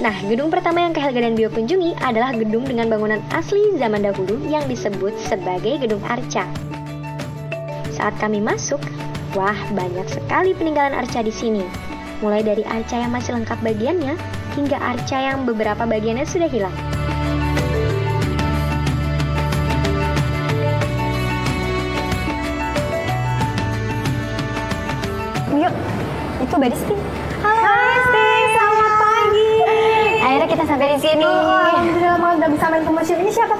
Nah, gedung pertama yang Kak Helga dan Bio kunjungi adalah gedung dengan bangunan asli zaman dahulu yang disebut sebagai Gedung Arca. Saat kami masuk, wah, banyak sekali peninggalan arca di sini. Mulai dari arca yang masih lengkap bagiannya, hingga arca yang beberapa bagiannya sudah hilang. Yuk, itu Mbak Disti. Halo Disti, selamat pagi. Akhirnya kita sampai di sini. Alhamdulillah banget udah bisa main ke museum. Ini siapa?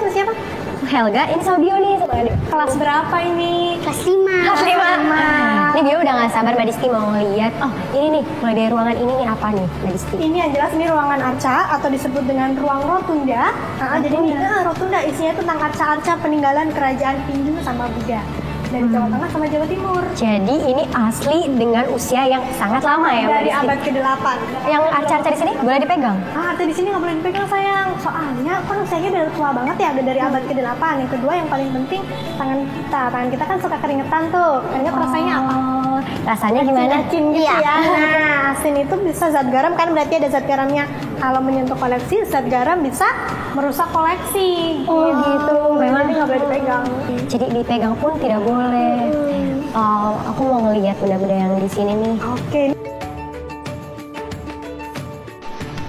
Helga, ini sama Bio nih. Kelas berapa ini? Kelas 5. Kelas 5. Ini Bio udah gak sabar Mbak Disti mau ngeliat. Oh, ini nih, mulai dari ruangan ini nih apa nih Mbak Disti? Ini yang jelas ini ruangan arca atau disebut dengan ruang rotunda. Jadi ini rotunda isinya tentang arca-arca peninggalan kerajaan Hindu sama Buddha dari Jawa Tengah sama Jawa Timur. Jadi ini asli dengan usia yang sangat lama ya Mbak Dari Disti? abad ke-8. Yang arca-arca di sini boleh dipegang? Arca di sini nggak boleh dipegang sayang. Soalnya kan usianya udah tua banget ya, udah dari abad ke-8. Yang kedua yang paling penting tangan kita. Tangan kita kan suka keringetan tuh. Keringet rasanya apa? Rasanya gimana? Asin gitu ya. Nah, asin itu bisa zat garam kan, berarti ada zat garamnya. Kalau menyentuh koleksi, zat garam bisa merusak koleksi. Oh gitu. Memang nggak boleh dipegang. Jadi dipegang pun tidak boleh. Aku mau ngelihat benda-benda yang di sini nih. Oke.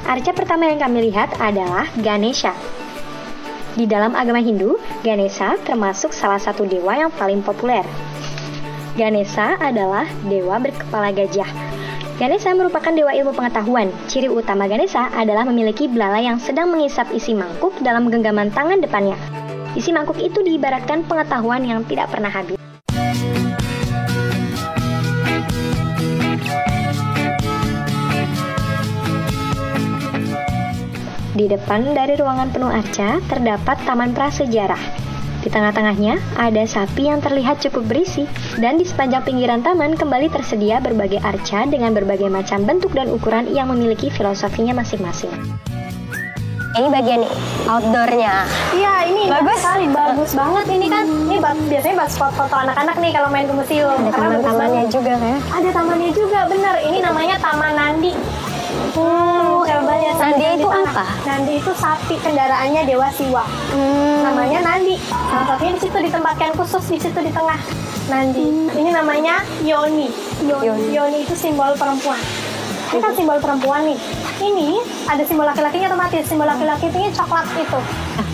Arca pertama yang kami lihat adalah Ganesha. Di dalam agama Hindu, Ganesha termasuk salah satu dewa yang paling populer. Ganesha adalah dewa berkepala gajah. Ganesha merupakan dewa ilmu pengetahuan. Ciri utama Ganesha adalah memiliki belalai yang sedang mengisap isi mangkuk dalam genggaman tangan depannya. Isi mangkuk itu diibaratkan pengetahuan yang tidak pernah habis. Di depan dari ruangan penuh arca terdapat taman prasejarah. Di tengah-tengahnya ada sapi yang terlihat cukup berisi, dan di sepanjang pinggiran taman kembali tersedia berbagai arca dengan berbagai macam bentuk dan ukuran yang memiliki filosofinya masing-masing. Ini bagian outdoornya. Iya, ini Bagus. sekali, bagus banget ini kan. Ini biasanya buat spot foto anak-anak nih kalau main ke museum. Ada Karena bagus taman-tamannya banget. juga kayak. Ada tamannya juga, bener. Ini namanya Taman Nandi. Coba lihat Nandi itu tengah. apa? Nandi itu sapi, kendaraannya Dewa Siwa. Namanya Nandi. Salah satunya di situ ditempatkan khusus di situ di tengah. Nandi. Ini namanya Yoni. Yoni itu simbol perempuan. Ini kan simbol perempuan nih. Ini ada simbol laki-lakinya otomatis. Simbol laki-laki itu coklat itu.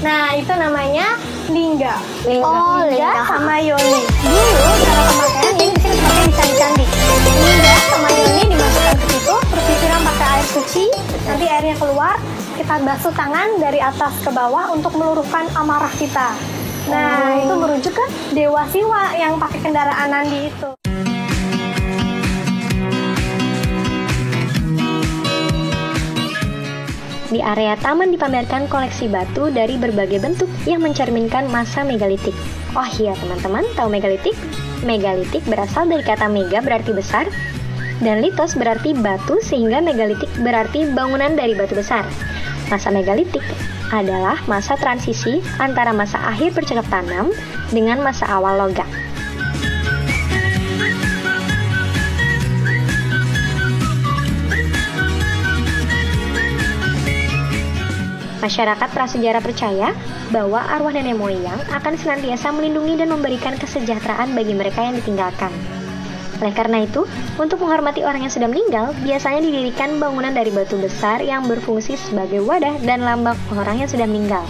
Nah, itu namanya Lingga. Oh, Lingga sama Yoni. Dulu cara pemakaian ini di sini dipakai di candi-candi. Lingga sama Yoni dimasukkan ke situ, terus disiram pakai air suci. Nanti airnya keluar, kita basuh tangan dari atas ke bawah untuk meluruhkan amarah kita. Nah, itu merujuk ke Dewa Siwa yang pakai kendaraan Nandi itu. Di area taman dipamerkan koleksi batu dari berbagai bentuk yang mencerminkan masa megalitik. Oh iya teman-teman, tahu megalitik? Megalitik berasal dari kata mega berarti besar, dan litos berarti batu sehingga megalitik berarti bangunan dari batu besar. Masa megalitik adalah masa transisi antara masa akhir bercocok tanam dengan masa awal logam. Masyarakat prasejarah percaya bahwa arwah nenek moyang akan senantiasa melindungi dan memberikan kesejahteraan bagi mereka yang ditinggalkan. Oleh karena itu, untuk menghormati orang yang sudah meninggal, biasanya didirikan bangunan dari batu besar yang berfungsi sebagai wadah dan lambang orang yang sudah meninggal.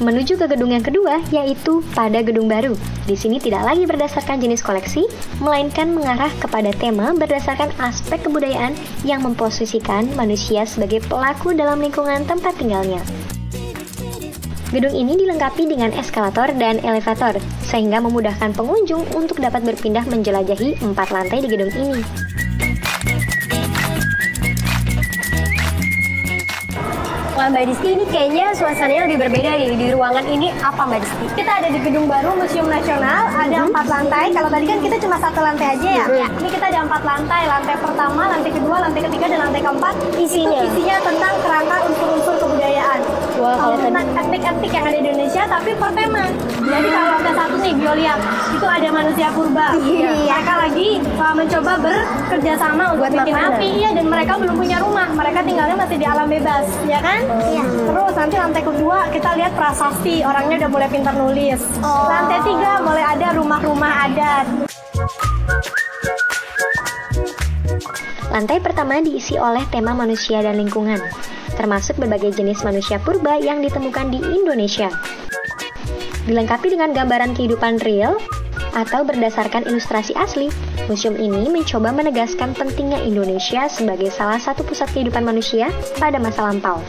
Menuju ke gedung yang kedua, yaitu pada gedung baru. Di sini tidak lagi berdasarkan jenis koleksi, melainkan mengarah kepada tema berdasarkan aspek kebudayaan yang memposisikan manusia sebagai pelaku dalam lingkungan tempat tinggalnya. Gedung ini dilengkapi dengan eskalator dan elevator, sehingga memudahkan pengunjung untuk dapat berpindah menjelajahi 4 lantai di gedung ini. Wah, Mbak Diski, ini kayaknya suasananya lebih berbeda nih. Di ruangan ini apa, Mbak Diski? Kita ada di Gedung Baru Museum Nasional, ada 4 lantai. Kalau tadi kan kita cuma 1 lantai aja ya. Ini kita ada 4 lantai. Lantai pertama, lantai kedua, lantai ketiga, dan lantai keempat. Isinya tentang kerangka unsur-unsur kebudayaan. Wah, kalau tentang etnik-etnik yang ada di Indonesia, tapi per tema. Jadi kalau lantai 1 nih, Bio lihat, itu ada manusia purba. Mereka lagi mencoba bekerja sama untuk bikin api. Iya, dan mereka belum punya rumah. Mereka tinggalnya masih di alam bebas, ya kan? Iya. Terus nanti lantai kedua kita lihat prasasti, orangnya udah mulai pintar nulis. Lantai 3 mulai ada rumah-rumah adat. Lantai pertama diisi oleh tema manusia dan lingkungan, termasuk berbagai jenis manusia purba yang ditemukan di Indonesia. Dilengkapi dengan gambaran kehidupan real atau berdasarkan ilustrasi asli, museum ini mencoba menegaskan pentingnya Indonesia sebagai salah satu pusat kehidupan manusia pada masa lampau.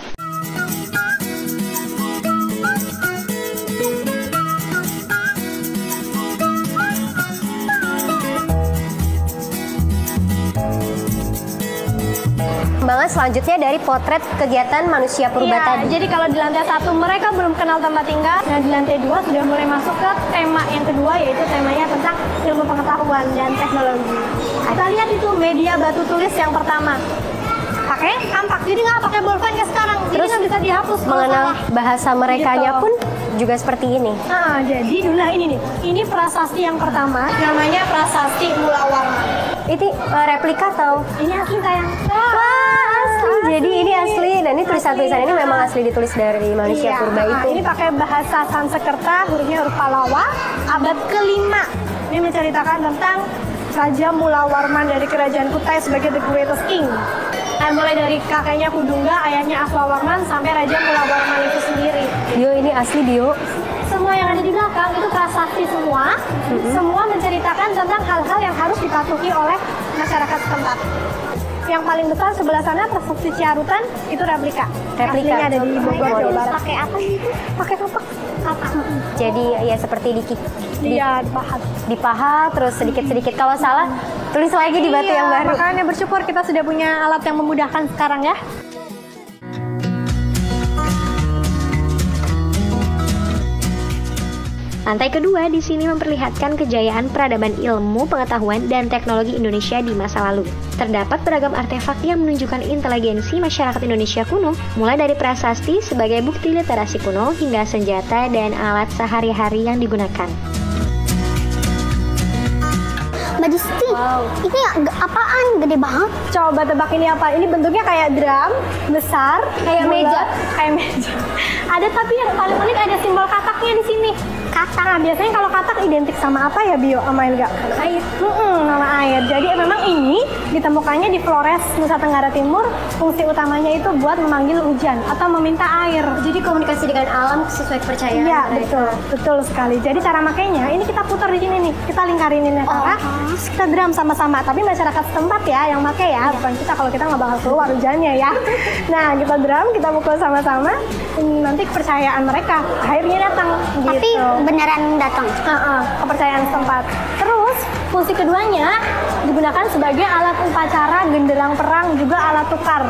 Perkembangan selanjutnya dari potret kegiatan manusia purba tadi. Jadi kalau di lantai 1 mereka belum kenal tempat tinggal, nah di lantai 2 sudah mulai masuk ke tema yang kedua, yaitu temanya tentang ilmu pengetahuan dan teknologi. Kita lihat itu media batu tulis yang pertama. Pakai kampak, jadi nggak pakai bolpen kayak sekarang. Jadi nggak bisa dihapus. Mengenal bahasa merekanya Gitu. pun juga seperti ini. Nah, jadi dulu ini nih. Ini prasasti yang pertama, namanya prasasti Mula Warman. Ini replika atau? Ini asli sayang. Asli. Jadi ini asli dan ini tulisan-tulisan ini memang asli ditulis dari manusia purba itu. Ini pakai bahasa Sanskerta, hurufnya huruf Pallava, abad ke-5. Ini menceritakan tentang Raja Mula Warman dari Kerajaan Kutai sebagai the greatest king. Mulai dari kakeknya Kudungga, ayahnya Aswawarman, sampai Raja Mula Warman itu sendiri. Dio, ini asli Dio. Semua yang ada di belakang itu prasasti semua. Semua menceritakan tentang hal-hal yang harus dipatuhi oleh masyarakat setempat. Yang paling besar sebelah sana prasasti Ciarutan itu replika. Aslinya ada di Bogor, Jawa Barat. Pakai apa itu? Pakai kapak. Jadi ya seperti dipahat terus sedikit-sedikit. Kalau salah tulis lagi di batu yang baru. Makanya bersyukur kita sudah punya alat yang memudahkan sekarang ya. Lantai kedua di sini memperlihatkan kejayaan peradaban ilmu, pengetahuan, dan teknologi Indonesia di masa lalu. Terdapat beragam artefak yang menunjukkan inteligensi masyarakat Indonesia kuno, mulai dari prasasti sebagai bukti literasi kuno hingga senjata dan alat sehari-hari yang digunakan. Mbak Disti, ini apaan? Gede banget. Coba tebak ini apa? Ini bentuknya kayak drum, besar, Kayak bulat, meja. Kayak meja. Ada, tapi yang paling unik ada simbol kataknya di sini. Katak. Nah, biasanya kalau katak identik sama apa ya, Bio? Sama Elga? Air. Nama air. Jadi memang ini ditemukannya di Flores, Nusa Tenggara Timur. Fungsi utamanya itu buat memanggil hujan atau meminta air. Jadi komunikasi dengan alam sesuai kepercayaan. Iya, mereka. betul sekali. Jadi cara makainya ini kita putar di sini nih. Kita lingkarin ini terus kita drum sama-sama. Tapi masyarakat setempat ya yang pakai ya, bukan kita. Kalau kita nggak bakal keluar hujannya ya. Nah, kita drum, kita pukul sama-sama. Nanti kepercayaan mereka akhirnya datang. Tapi Gitu. beneran datang. Kepercayaan setempat. Terus fungsi keduanya digunakan sebagai alat upacara, genderang perang, juga alat tukar.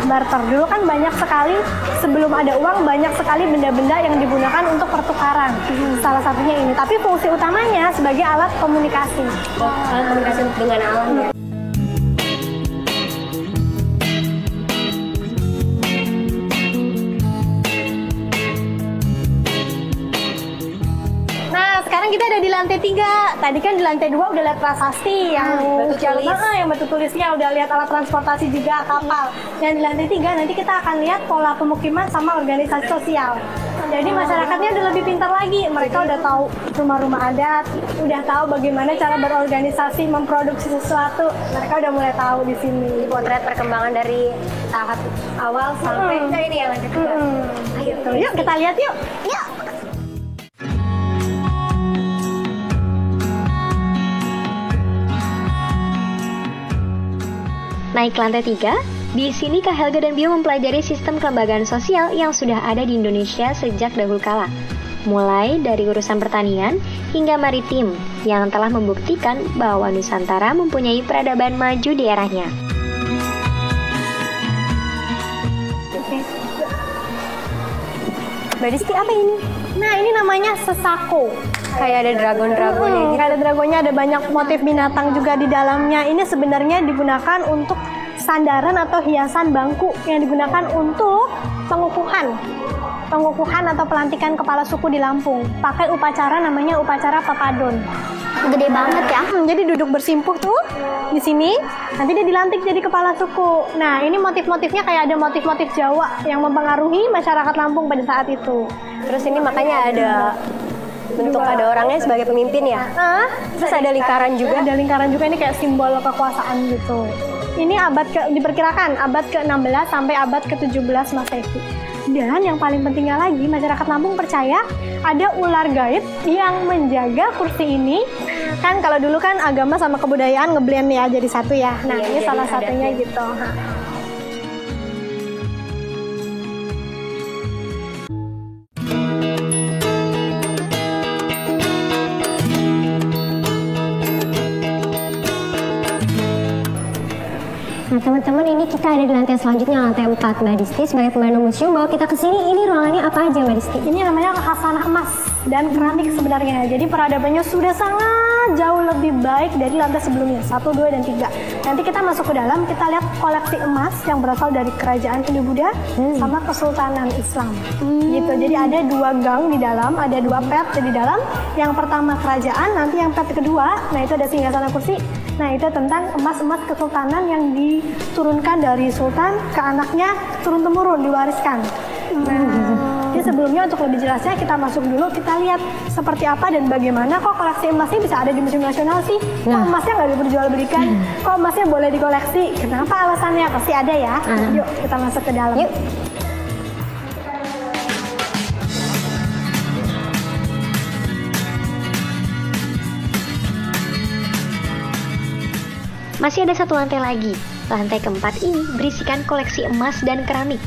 Barter. Dulu kan banyak sekali, sebelum ada uang, banyak sekali benda-benda yang digunakan untuk pertukaran. Salah satunya ini. Tapi fungsi utamanya sebagai alat komunikasi. Alat komunikasi dengan alam ya. Nah, sekarang kita ada di lantai 3. Tadi kan di lantai 2 udah lihat prasasti yang batu tulisnya, udah lihat alat transportasi juga, kapal. Dan di lantai 3 nanti kita akan lihat pola pemukiman sama organisasi sosial. Jadi masyarakatnya udah lebih pintar lagi. Mereka udah tahu rumah-rumah adat, udah tahu bagaimana cara berorganisasi, memproduksi sesuatu. Mereka udah mulai tahu di sini. Potret perkembangan dari tahap awal sampai ini yang lanjut kedua. Ayo, Yuk kita lihat yuk. Yuk. Naik ke lantai 3, di sini Kak Helga dan Bio mempelajari sistem kelembagaan sosial yang sudah ada di Indonesia sejak dahulu kala. Mulai dari urusan pertanian hingga maritim yang telah membuktikan bahwa Nusantara mempunyai peradaban maju di eranya. Mbak Disti, apa ini? Nah, ini namanya sesako. Kayak ada dragon-dragonnya gitu. Ada dragonnya, ada banyak motif binatang juga di dalamnya. Ini sebenarnya digunakan untuk sandaran atau hiasan bangku yang digunakan untuk pengukuhan atau pelantikan kepala suku di Lampung. Pakai upacara namanya upacara papadon. Gede banget ya. Jadi duduk bersimpuh tuh di sini, nanti dia dilantik jadi kepala suku. Nah, ini motif-motifnya kayak ada motif-motif Jawa yang mempengaruhi masyarakat Lampung pada saat itu. Terus ini makanya ada bentuk ada orangnya sebagai pemimpin ya. Terus ada lingkaran juga. Ada lingkaran juga, ini kayak simbol kekuasaan gitu. Ini diperkirakan abad ke-16 sampai abad ke-17 Masehi. Dan yang paling pentingnya lagi, masyarakat Lampung percaya ada ular gaib yang menjaga kursi ini. Kan kalau dulu kan agama sama kebudayaan ngeblend ya jadi satu ya. Nah, ini salah satunya gitu. Nah teman-teman, ini kita ada di lantai selanjutnya, lantai 4 Mbak Disti. Sebagai pemandu museum, bawa kita ke sini. Ini ruangannya apa aja Mbak Disti? Ini namanya khazanah emas dan keramik sebenarnya. Jadi peradabannya sudah sangat jauh lebih baik dari lantai sebelumnya, 1, 2, dan 3. Nanti kita masuk ke dalam, kita lihat koleksi emas yang berasal dari kerajaan Hindu-Buddha sama Kesultanan Islam. Gitu. Jadi ada 2 gang di dalam, ada 2 pet di dalam. Yang pertama kerajaan, nanti yang pet kedua, nah itu ada singgasana kursi. Nah, itu tentang emas-emas kesultanan yang diturunkan dari sultan ke anaknya, turun-temurun, diwariskan. Jadi sebelumnya untuk lebih jelasnya kita masuk dulu, kita lihat seperti apa dan bagaimana kok koleksi emasnya bisa ada di Museum Nasional sih. Kok emasnya nggak diperjualbelikan? Kok emasnya boleh dikoleksi? Kenapa alasannya? Pasti ada ya. Yuk kita masuk ke dalam. Yuk. Masih ada satu lantai lagi. Lantai keempat ini berisikan koleksi emas dan keramik.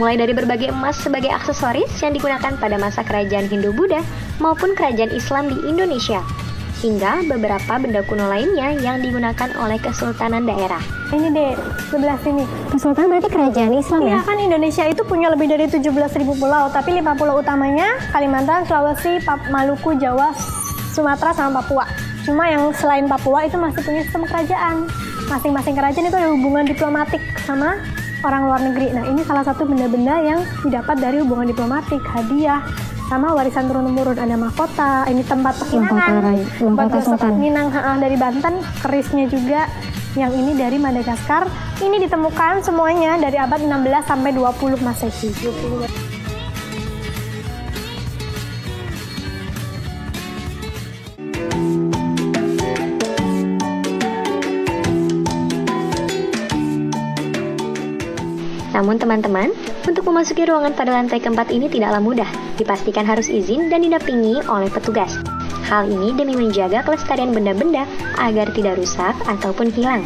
Mulai dari berbagai emas sebagai aksesoris yang digunakan pada masa kerajaan Hindu-Buddha maupun kerajaan Islam di Indonesia. Hingga beberapa benda kuno lainnya yang digunakan oleh kesultanan daerah. Ini deh, sebelah sini. Kesultanan berarti kerajaan Islam ya? Iya kan Indonesia itu punya lebih dari 17.000 pulau, tapi 5 pulau utamanya Kalimantan, Sulawesi, Maluku, Jawa, Sumatera, sama Papua. Cuma yang selain Papua itu masih punya sistem kerajaan. Masing-masing kerajaan itu ada hubungan diplomatik sama orang luar negeri. Nah, ini salah satu benda-benda yang didapat dari hubungan diplomatik, hadiah, sama warisan turun-temurun. Ada mahkota, ini tempat pekinangan, mahkota sultan. Minang dari Banten, kerisnya juga. Yang ini dari Madagaskar. Ini ditemukan semuanya dari abad 16 sampai 20 Masehi. Namun teman-teman, untuk memasuki ruangan pada lantai keempat ini tidaklah mudah. Dipastikan harus izin dan didampingi oleh petugas. Hal ini demi menjaga kelestarian benda-benda agar tidak rusak ataupun hilang.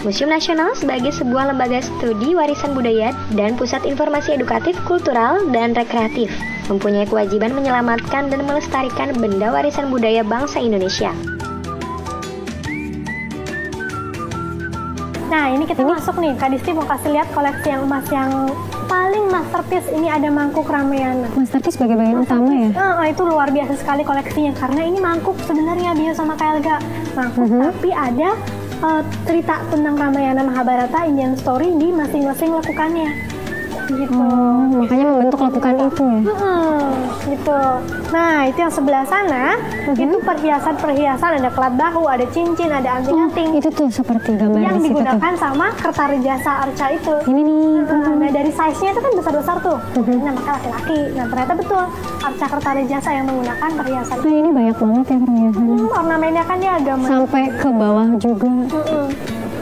Museum Nasional sebagai sebuah lembaga studi warisan budaya dan pusat informasi edukatif, kultural, dan rekreatif mempunyai kewajiban menyelamatkan dan melestarikan benda warisan budaya bangsa Indonesia. Nah, ini kita masuk nih. Kak Disti mau kasih lihat koleksi yang emas yang paling masterpiece. Ini ada mangkuk Ramayana. Masterpiece sebagai bagian utama ya? Itu luar biasa sekali koleksinya. Karena ini mangkuk sebenarnya bio sama kayak Elga. Mangkuk, tapi ada cerita tentang Ramayana Mahabharata, Indian story di masing-masing lekukannya. Gitu. Makanya membentuk lekukan itu ya? Gitu. Nah, itu yang sebelah sana, itu perhiasan-perhiasan, ada kelat bahu, ada cincin, ada anting-anting. Itu tuh seperti gambar yang di situ digunakan tuh. sama Kertarijasa Arca itu. Ini nih. Nah, dari size-nya itu kan besar-besar tuh. Nah, maka laki-laki. Nah, ternyata betul Arca Kertarijasa yang menggunakan perhiasan. Nah, ini banyak banget ya perhiasannya. Ornamennya kan dia agak sampai ke bawah juga.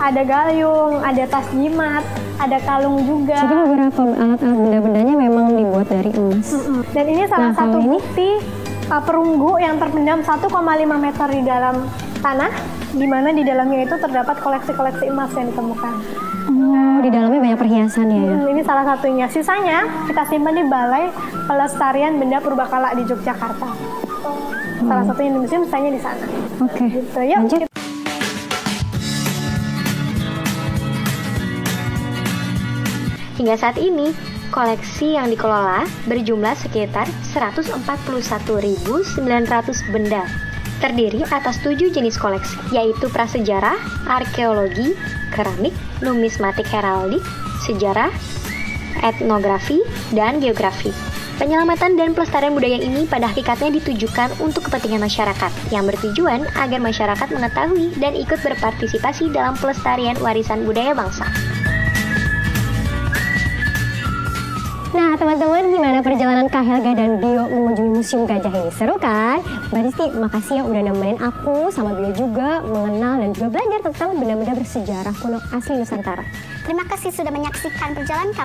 Ada gayung, ada tas jimat, ada kalung juga. Jadi beberapa alat-alat benda-bendanya memang dibuat dari emas. Dan ini salah satu bukti perunggu yang terpendam 1,5 meter di dalam tanah, di mana di dalamnya itu terdapat koleksi-koleksi emas yang ditemukan. Di dalamnya banyak perhiasan ya. Ini salah satunya. Sisanya kita simpan di Balai Pelestarian Benda Purbakala di Yogyakarta. Salah satunya di museum, sisanya di sana. Oke. Gitu. Yuk. Lanjut. Hingga saat ini, koleksi yang dikelola berjumlah sekitar 141.900 benda. Terdiri atas 7 jenis koleksi, yaitu prasejarah, arkeologi, keramik, numismatik heraldik, sejarah, etnografi, dan geografi. Penyelamatan dan pelestarian budaya ini pada hakikatnya ditujukan untuk kepentingan masyarakat, yang bertujuan agar masyarakat mengetahui dan ikut berpartisipasi dalam pelestarian warisan budaya bangsa. Nah teman-teman, gimana perjalanan Kak Helga dan Bio mengunjungi Museum Gajah ini? Seru kan? Mbak Disti, makasih ya udah nemenin aku sama Bio juga mengenal dan juga belajar tentang benda-benda bersejarah kuno asli Nusantara. Terima kasih sudah menyaksikan perjalanan kami.